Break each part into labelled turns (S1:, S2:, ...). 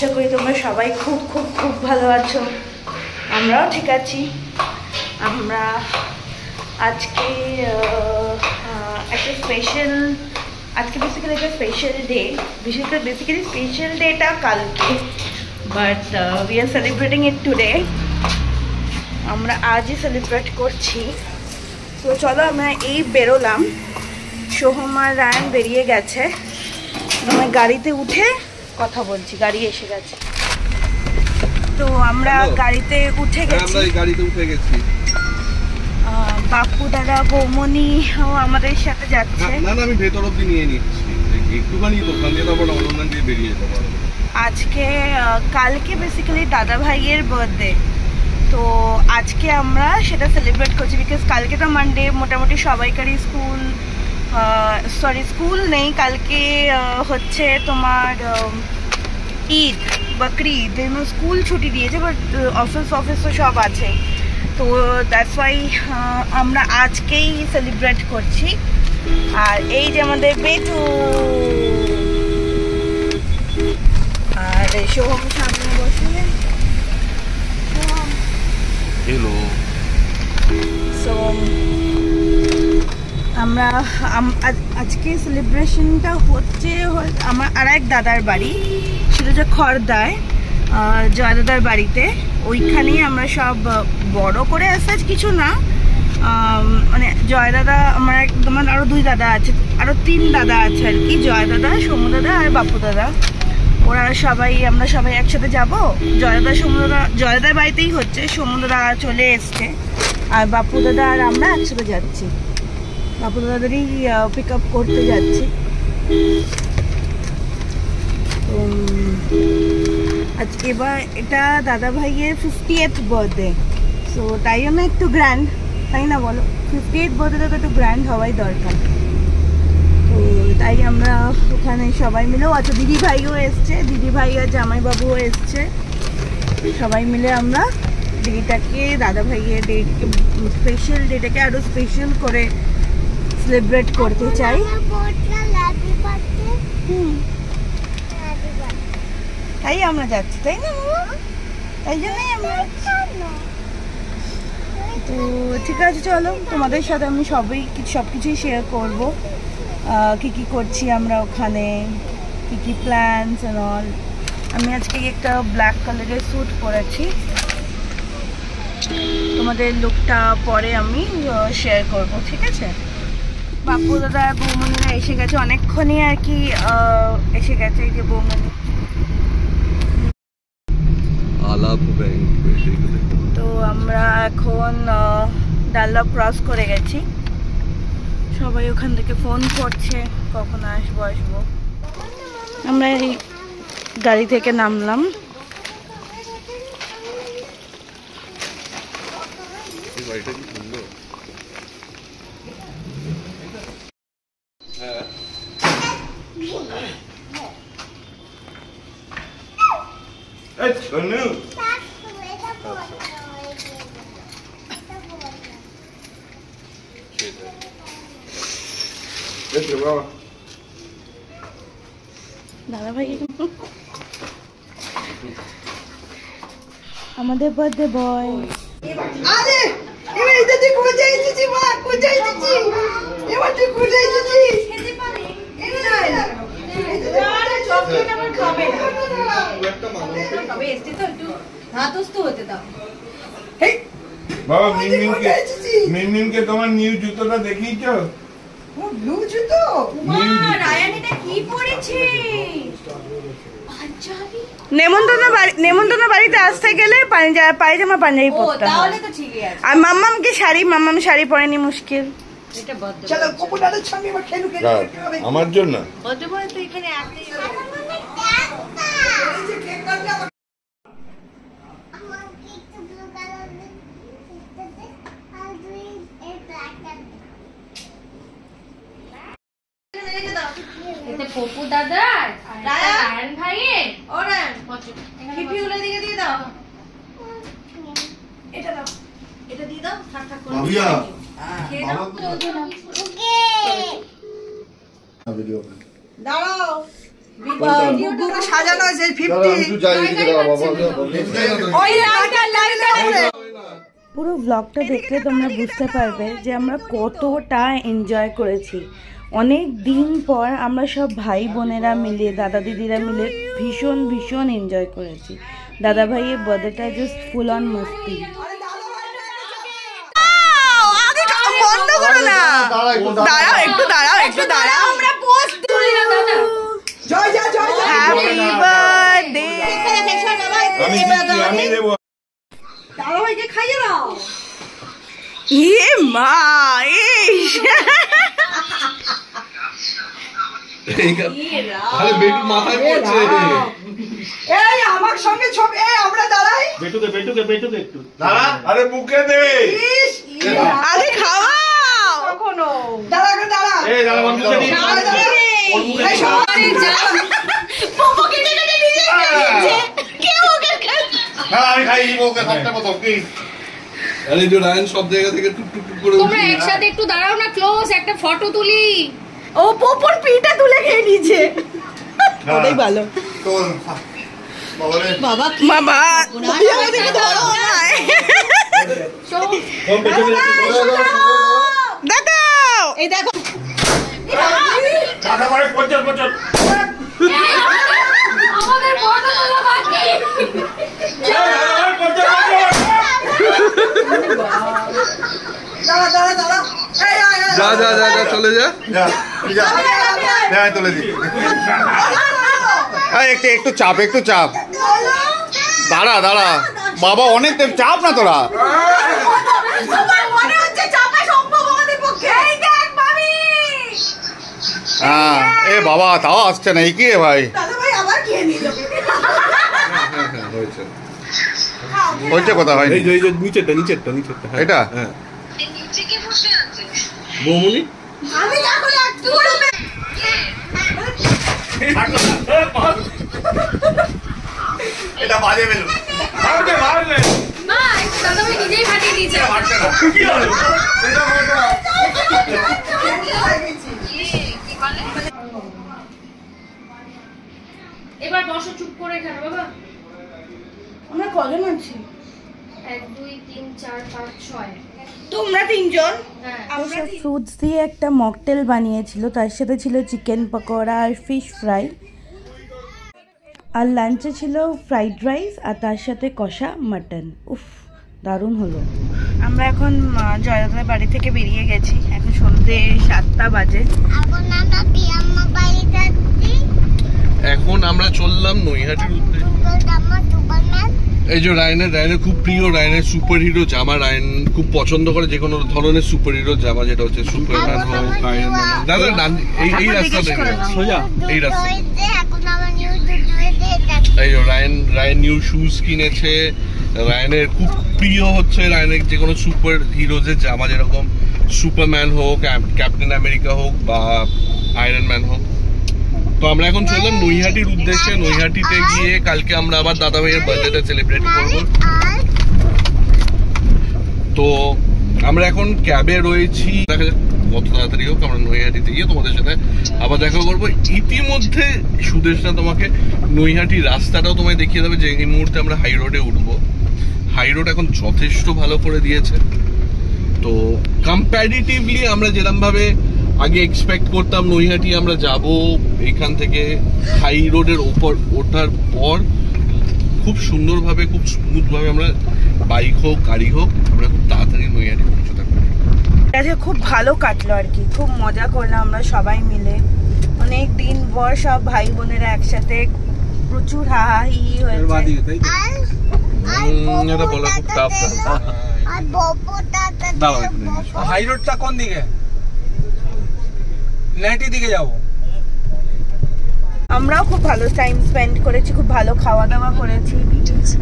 S1: আশা করি তোমরা সবাই খুব খুব খুব ভালো আছো, আমরাও ঠিক আছি। আমরা আজকে একটা স্পেশাল, আজকে বেসিক্যালি একটা স্পেশাল ডে, বেসিক্যালি স্পেশাল ডেটা কালকে, but we are celebrating it today. আমরা আজই সেলিব্রেট করছি। তো চলো আমরা এই বেরোলাম, সোহম আর রায়ান বেরিয়ে গেছে, আমরা গাড়িতে উঠে কথা বলছি, গাড়ি এসে গেছে। তো আমরা গাড়িতে উঠে গেছি, বাপু দাদা বৌমনি আমাদের সাথে যাচ্ছে।
S2: না না আমি ভেতর অবধি নিয়ে নিচ্ছি, একটুখানি দোকান দিয়ে তারপর অনলাইন দিয়ে বেরিয়ে যেতে পারবো।
S1: আজকে কালকে বেসিক্যালি দাদা ভাইয়ের বার্থডে, তো আজকে আমরা সেটা সেলিব্রেট করছি। বিকজ কালকে তো মানডে, মোটামুটি সবাইকারই স্কুল নেই কালকে, হচ্ছে তোমার ঈদ বকরিদ, স্কুল ছুটি দিয়েছে, বাট অফিস তো সব আছে। তো দ্যাটস ওয়াই আমরা আজকেই সেলিব্রেট করছি। আর এই যে আমাদের বেটু আর সোহম সামনে বসে।
S2: হ্যালো।
S1: সো আমরা আজকে সেলিব্রেশনটা হচ্ছে আমার আর এক দাদার বাড়ি, সেটা হচ্ছে খড়দায়, জয় দাদার বাড়িতে। ওইখানেই আমরা সব বড় করে আসাজ কিছু না, মানে জয় দাদা, আমার আরও দুই দাদা আছে, আরও 3 দাদা আছে আর কি, জয় দাদা, সমু দাদা আর বাপু দাদা। ওরা সবাই, আমরা সবাই একসাথে যাবো। জয় দাদা সমু দাদা, জয় দাদার বাড়িতেই হচ্ছে, সমু দাদা চলে এসছে, আর বাপু দাদা আর আমরা একসাথে যাচ্ছি, বাপু দাদাদেরই পিক আপ করতে যাচ্ছি। তো আজকে এবার এটা দাদা ভাইয়ের 50th বার্থডে, সো তাই জন্য একটু গ্র্যান্ড, তাই না বলো? 50th বার্থডে তো একটু গ্র্যান্ড হওয়াই দরকার। তো তাই আমরা ওখানে সবাই মিলেও, আচ্ছা দিদি ভাইও এসছে, দিদি ভাই আর জামাইবাবুও এসছে, সবাই মিলে আমরা ডেটাকে, দাদা ভাইয়ের ডেটকে, স্পেশাল ডেটাকে আরও স্পেশাল করে সেলিব্রেট করতে চাই। তাই আমরা যাচ্ছি, তাই না? তাই জন্যই আমরা, তো ঠিক আছে চলো, তোমাদের সাথে আমি সব কিছুই শেয়ার করবো, কি কি করছি আমরা ওখানে, কি কি প্ল্যানস এন্ড অল। আমি আজকে একটা ব্ল্যাক কালারের স্যুট পরেছি, তোমাদের লুকটা পরে আমি শেয়ার করব, ঠিক আছে? বাপু দাদা আর বৌমনিরা এসে গেছে অনেকক্ষণই আর কি, এসে গেছে। এই যে বৌমনি, তো আমরা এখন ডাল্লা ক্রস করে গেছি, সবাই ওখান থেকে ফোন করছে কখন আসবো। আমরা এই গাড়ি থেকে নামলাম, দাদা ভাই আমাদের বার্থডে বয়। আরে এবার এটা তুই কোথায় এসেছিস মা, কোথায় এসেছিস এবার, তুই কোথায় এসেছিস? খেতে পারি এটা চকলেট আমার খাবে না, খাবে এসে তো একটু হাতস্থ হতে দাও। হেই
S2: বাবা, মিনমিনকে তোমার নিউ জুতোটা দেখিয়েছো?
S1: ও ব্লু জুতো, মা রায়ান এটা কি পরেছে? নেমন্তন্ন বাড়িতে আসতে গেলে পায়জামা পাঞ্জাবি পরতে হয়, তাহলে তো ঠিকই আছে। আর মাম্মামকে মাম্মাম শাড়ি পরেনি, মুশকিল। এটা বদ্ধ, চলো পপু দাদার সঙ্গে এবার খেলু
S2: আমার জন্য
S1: বদ্ধ বলে তো এখানে আসতেই হবে।
S3: এটা পপু দাদা রায়ান ভাইয়ের, ওরা
S1: পিপিগুলো দিকে দিয়ে দাও, এটা দাও, এটা দিয়ে দাও, থাক থাক করে
S2: ভাবিয়া
S1: খেয়ে নাও।
S2: ভিডিও
S1: দাঁড়াও, সাজানো আছে 50 ওই লাইটটা পুরো ব্লগটা দেখলে তোমরা বুঝতে পারবে যে আমরা কতটা এনজয় করেছি। অনেক দিন পর আমরা সব ভাই বোনেরা মিলে দাদা দিদিরা মিলে ভীষণ ভীষণ এনজয় করেছি। দাদা ভাইয়ের বার্থডেটা জাস্ট ফুল অন মস্তি। বন্ধ করো না, দাঁড়াও একটু দাঁড়াও একটু দাঁড়াও, আমরা পোস্ট তুলি না দাদা। জয় জয় জয় হ্যাপি বার্থডে। আমি দেব দাদা ভাইকে খাইয়ে দাও। ইয়ে মা
S2: আরে বেটু মাথায় পড়ছে।
S1: এই আমার সঙ্গে ছবি, এই আমরা দাঁড়াই।
S2: বেটুকে একটু দাঁড়া। আরে মুখে দে।
S1: আরে খাওয়াও কখনো। দাঁড়া দাঁড়া। এই দাঁড়া বন্ধু চলি। ওর মুখে দে। আরে যা। পপো কেটে কেটে নিজে খেয়েছে। কে ওকে না আমি খাই ওকে সবটা মত কি।
S2: আরে যে রায়ন সব জায়গা থেকে টুক টুক করে
S3: তোমরা একসাথে একটু দাঁড়াও না, ক্লোজ একটা ফটো তুলি।
S1: ও পপোর পিঠটা তুলে খেয়ে নিয়েছে। ওটাই ভালো।
S2: তোর
S1: বাবা বাবা আমাদের ধরো না। দাদা এই দেখো
S2: দাদা করে 50 বছর
S3: আমাদের ফটো তোলা বাকি।
S1: দাঁড়া দাঁড়া দাঁড়া।
S2: যা যা যা যা চলে যা যা যা তুলে দি।
S4: একটু একটু চাপ একটু চাপ। দাঁড়া দাঁড়া বাবা, অনেক চাপ না তোরা। হ্যাঁ এ বাবা তাও আসছে না, কি রে ভাই হয়েছে কথা হয়
S2: নিচেরটা
S4: এটা
S2: বৌমনি
S4: এটা বাজে বেলুন।
S3: মা দাদা ভাই নিজেই ফাটিয়ে দিয়েছে। এবার বসো চুপ করে এখানে বাবা।
S1: আমরা কজন আছি?
S3: 1 2 3 4 5 6।
S1: তোমরা তিনজন।
S3: আমরা
S1: ফ্রুটস দিয়ে একটা মকটেল বানিয়েছিল, তার সাথে ছিল চিকেন পকোড়া আর ফিশ ফ্রাই, আর লাঞ্চে ছিল ফ্রাইড রাইস আর তার সাথে কষা মাটন। উফ দারুণ হলো। আমরা এখন জয়দাদার বাড়ি থেকে বেরিয়ে গেছি, এখন সন্ধ্যে 7টা বাজে।
S2: এখন আমরা চললাম নৈহাটির উদ্দেশ্যে। এই যে রায়নের খুব প্রিয়, রায়নের সুপার হিরো জামা, রায়ন খুব পছন্দ করে যে কোনো ধরনের সুপার হিরো জামা, যেটা হচ্ছে সুপারম্যান হোক, আয়রন ম্যান হোক। দাদা এই রাস্তাতে সোজা এই রাস্তা। এই যে রায়ন নিউ শুজ কিনেছে। রায়নের খুব প্রিয় হচ্ছে রায়নের যে কোনো সুপার হিরোজের জামা, যেরকম সুপারম্যান হোক, ক্যাপ্টেন আমেরিকা হোক বা আয়রন ম্যান হোক। তো আমরা এখন চললাম নৈহাটির উদ্দেশ্যে। নৈহাটিতে গিয়ে কালকে আমরা আবার দাদা ভাইয়ের বার্থডেটা সেলিব্রেট করব। তো আমরা এখন ক্যাবে রয়েছি, দেখা যাক কত তাড়াতাড়ি হোক আমরা নৈহাটিতে গিয়ে তোমাদের সাথে আবার দেখা করবো। ইতিমধ্যে সুদেশনা তোমাকে নৈহাটি রাস্তাটাও তোমায় দেখিয়ে দেবে যে এই মুহূর্তে আমরা হাই রোডে উঠবো। হাই রোড এখন যথেষ্ট ভালো করে দিয়েছে। তো কম্প্যারিটিভলি আমরা যেরকম ভাবে আগে এক্সপেক্ট করতাম নৈহাটি আমরা যাব, এখান থেকে হাই রোডের ওপর ওঠার পর খুব সুন্দরভাবে খুব স্মুথভাবে আমরা বাইক হোক গাড়ি হোক আমরা খুব তাড়াতাড়ি নৈহাটি পৌঁছতে পারি।
S1: আজকে খুব ভালো কাটলো আর কি, খুব মজা করলাম আমরা সবাই মিলে। অনেক দিন পর সব ভাই বোনেরা একসাথে, প্রচুর হাহাহি হয়েছে।
S2: এটা বলা খুব টাফ।
S5: হাই রোডটা কোন দিকে? নেটি দিকে যাব।
S1: আমরাও খুব ভালো টাইম স্পেন্ড করেছি, খুব ভালো খাওয়া দাওয়া করেছি।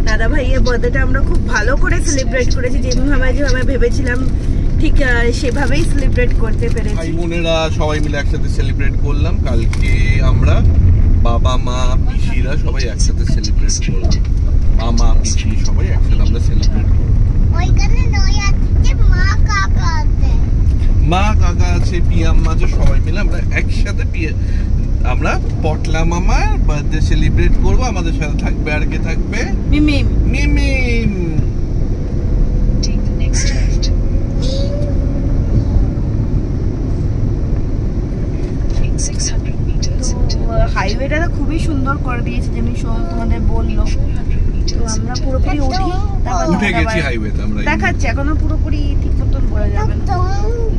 S1: দাদা ভাইয়ের বার্থডেটা আমরা খুব ভালো করে সেলিব্রেট করেছি, যেভাবে ভেবেছিলাম ঠিক সেভাবেই সেলিব্রেট করতে পেরেছি।
S2: ভাই বোনেরা সবাই মিলে একসাথে সেলিব্রেট করলাম। কালকে আমরা বাবা মা পিসিরা সবাই একসাথে সেলিব্রেট করলাম। মামা পিসি সবাই একসাথে আমরা সেলিব্রেট করলাম।
S6: ওইখানে নৈহাটিতে মা কাকা আছে,
S2: মা কাকা আছে, পিয়াম্মা আছে, সবাই মিলে আমরা একসাথে আমরা পটলা মামার বার্থডে সেলিব্রেট করব। আমাদের সাথে থাকবে আর কে থাকবে?
S1: মিমিম।
S2: মিমিম।
S1: হাইওয়েটা তো খুবই সুন্দর করে দিয়েছে, যেমনি তোমাদের বললো। তো আমরা পুরোপুরি উঠি,
S2: উঠে গেছি হাইওয়েতে আমরা।
S1: দেখাচ্ছি, এখনো পুরোপুরি ঠিক মতন বোঝা যাবে না।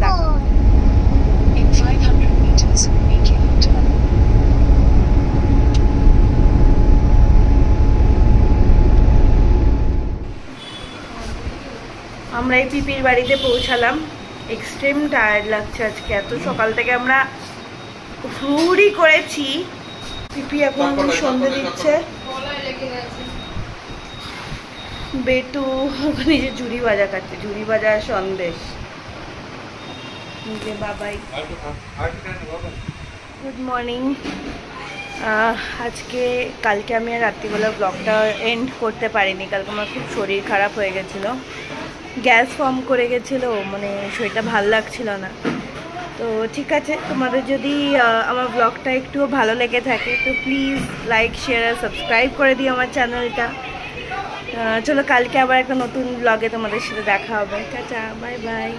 S1: দেখো আমরা এই পিপির বাড়িতে পৌঁছালাম। এক্সট্রিম টায়ার্ড লাগছে আজকে, এত সকাল থেকে আমরা হুড়ি করেছি। পিপি এখন সন্ধ্যে দিচ্ছে। বেটু ওখানে যে ঝুড়ি ভাজা খাচ্ছে, ঝুড়ি ভাজা সন্দেশ। বাবাই গুড মর্নিং। আজকে কালকে আমি আর রাত্রিবেলা ব্লগটা এন্ড করতে পারিনি। কালকে আমার খুব শরীর খারাপ হয়ে গেছিলো, গ্যাস ফর্ম করে গেছিলো, মানে শরীরটা ভাল লাগছিল না। তো ঠিক আছে, তোমাদের যদি আমার ব্লগটা একটুও ভালো লেগে থাকে তো প্লিজ লাইক, শেয়ার আর সাবস্ক্রাইব করে দিও আমার চ্যানেলটা। চলো কালকে আবার একটা নতুন ব্লগে তোমাদের সাথে দেখা হবে। Tata, bye bye.